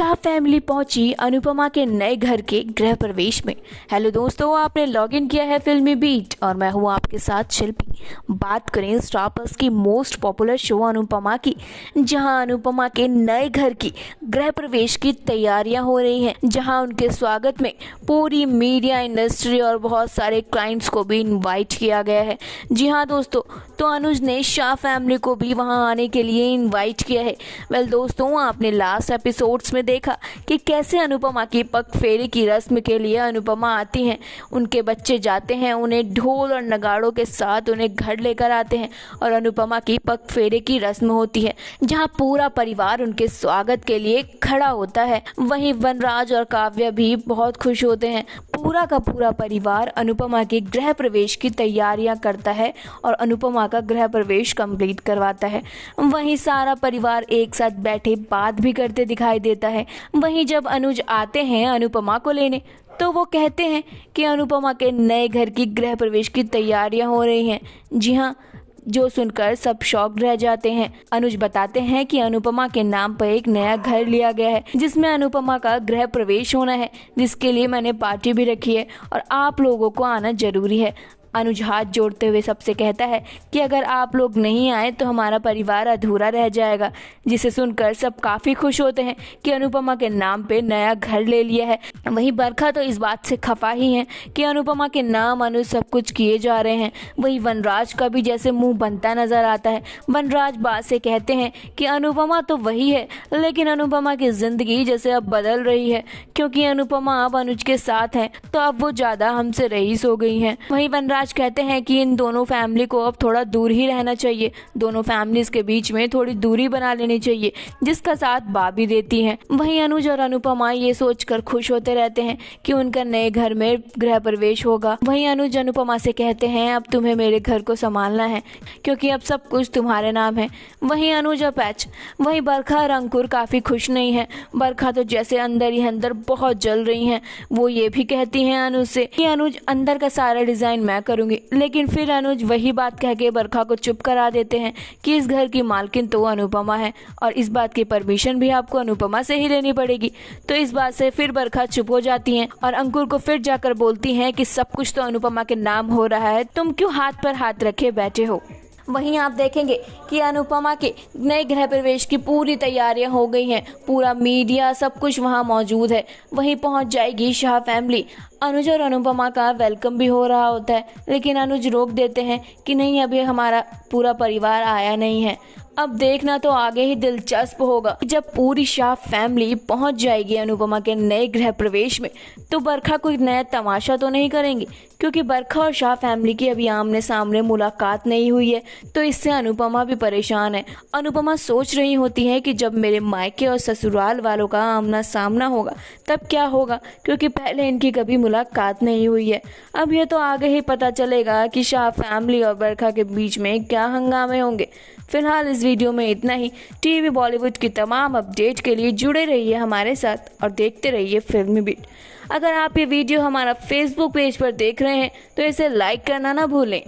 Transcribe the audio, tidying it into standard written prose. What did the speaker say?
Shah family पहुंची अनुपमा के नए घर के गृह प्रवेश में। हेलो दोस्तों, आपने लॉग इन किया है फिल्मी बीट और मैं हूं आपके साथ शिल्पी। बात करें स्टार प्लस की मोस्ट पॉपुलर शो अनुपमा की, जहां अनुपमा के नए घर की गृह प्रवेश की तैयारियां हो रही हैं, जहां उनके स्वागत में पूरी मीडिया इंडस्ट्री और बहुत सारे क्लाइंट्स को भी इनवाइट किया गया है। जी हाँ दोस्तों, तो अनुज ने शाह फैमिली को भी वहां आने के लिए इनवाइट किया है। वेल दोस्तों, आपने लास्ट एपिसोड्स में देखा कि कैसे अनुपमा की पग फेरे की रस्म के लिए अनुपमा आती हैं। उनके बच्चे जाते हैं, उन्हें ढोल और नगाड़ों के साथ उन्हें घर लेकर आते हैं और अनुपमा की पग फेरे की रस्म होती है, जहां पूरा परिवार उनके स्वागत के लिए खड़ा होता है। वहीं वनराज और काव्या भी बहुत खुश होते हैं। पूरा का पूरा परिवार अनुपमा के गृह प्रवेश की तैयारियां करता है और अनुपमा का गृह प्रवेश कंप्लीट करवाता है। वहीं सारा परिवार एक साथ बैठे बात भी करते दिखाई देता है। वहीं जब अनुज आते हैं अनुपमा को लेने, तो वो कहते हैं कि अनुपमा के नए घर की गृह प्रवेश की तैयारियां हो रही हैं। जी हाँ, जो सुनकर सब शॉक्ड रह जाते हैं। अनुज बताते हैं कि अनुपमा के नाम पर एक नया घर लिया गया है, जिसमें अनुपमा का गृह प्रवेश होना है, जिसके लिए मैंने पार्टी भी रखी है और आप लोगों को आना जरूरी है। अनुज हाथ जोड़ते हुए सबसे कहता है कि अगर आप लोग नहीं आए तो हमारा परिवार अधूरा रह जाएगा, जिसे सुनकर सब काफ़ी खुश होते हैं कि अनुपमा के नाम पे नया घर ले लिया है। वहीं बरखा तो इस बात से खफा ही है कि अनुपमा के नाम अनुज सब कुछ किए जा रहे हैं। वहीं वनराज का भी जैसे मुंह बनता नजर आता है। वनराज बात से कहते हैं कि अनुपमा तो वही है, लेकिन अनुपमा की ज़िंदगी जैसे अब बदल रही है, क्योंकि अनुपमा अब अनुज के साथ हैं, तो अब वो ज़्यादा हमसे रईस हो गई हैं। वहीं वनराज कहते हैं कि इन दोनों फैमिली को अब थोड़ा दूर ही रहना चाहिए, दोनों फैमिलीज के बीच में थोड़ी दूरी बना लेनी चाहिए, जिसका साथ भाभी देती हैं। वहीं अनुज और अनुपमा ये सोचकर खुश होते रहते हैं कि उनका नए घर में गृह प्रवेश होगा। वहीं अनुज अनुपमा से कहते हैं अब तुम्हें मेरे घर को संभालना है, क्योंकि अब सब कुछ तुम्हारे नाम है। वहीं अनुज और पैच, वहीं बरखा और अंकुर काफी खुश नहीं है। बरखा तो जैसे अंदर ही अंदर बहुत जल रही हैं। वो ये भी कहती हैं अनुज से कि अनुज अंदर का सारा डिजाइन मैं करूंगी, लेकिन फिर अनुज वही बात कह के बरखा को चुप करा देते हैं कि इस घर की मालकिन तो अनुपमा है और इस बात की परमिशन भी आपको अनुपमा से ही लेनी पड़ेगी। तो इस बात से फिर बरखा चुप हो जाती हैं और अंकुर को फिर जाकर बोलती हैं कि सब कुछ तो अनुपमा के नाम हो रहा है, तुम क्यों हाथ पर हाथ रखे बैठे हो। वहीं आप देखेंगे कि अनुपमा के नए गृह प्रवेश की पूरी तैयारियां हो गई हैं, पूरा मीडिया सब कुछ वहां मौजूद है। वहीं पहुंच जाएगी शाह फैमिली। अनुज और अनुपमा का वेलकम भी हो रहा होता है, लेकिन अनुज रोक देते हैं कि नहीं, अभी हमारा पूरा परिवार आया नहीं है। अब देखना तो आगे ही दिलचस्प होगा। जब पूरी शाह फैमिली पहुंच जाएगी अनुपमा के नए गृह प्रवेश में, तो बरखा कोई नया तमाशा तो नहीं करेंगी, क्योंकि बरखा और शाह फैमिली की अभी आमने सामने मुलाकात नहीं हुई है। तो इससे अनुपमा भी परेशान है। अनुपमा सोच रही होती है कि जब मेरे मायके और ससुराल वालों का आमना सामना होगा तब क्या होगा, क्योंकि पहले इनकी कभी मुलाकात नहीं हुई है। अब ये तो आगे ही पता चलेगा कि शाह फैमिली और बरखा के बीच में क्या हंगामे होंगे। फिलहाल इस वीडियो में इतना ही। टीवी बॉलीवुड की तमाम अपडेट के लिए जुड़े रहिए हमारे साथ और देखते रहिए फिल्मी बीट। अगर आप ये वीडियो हमारा फेसबुक पेज पर देख रहे हैं तो इसे लाइक करना ना भूलें।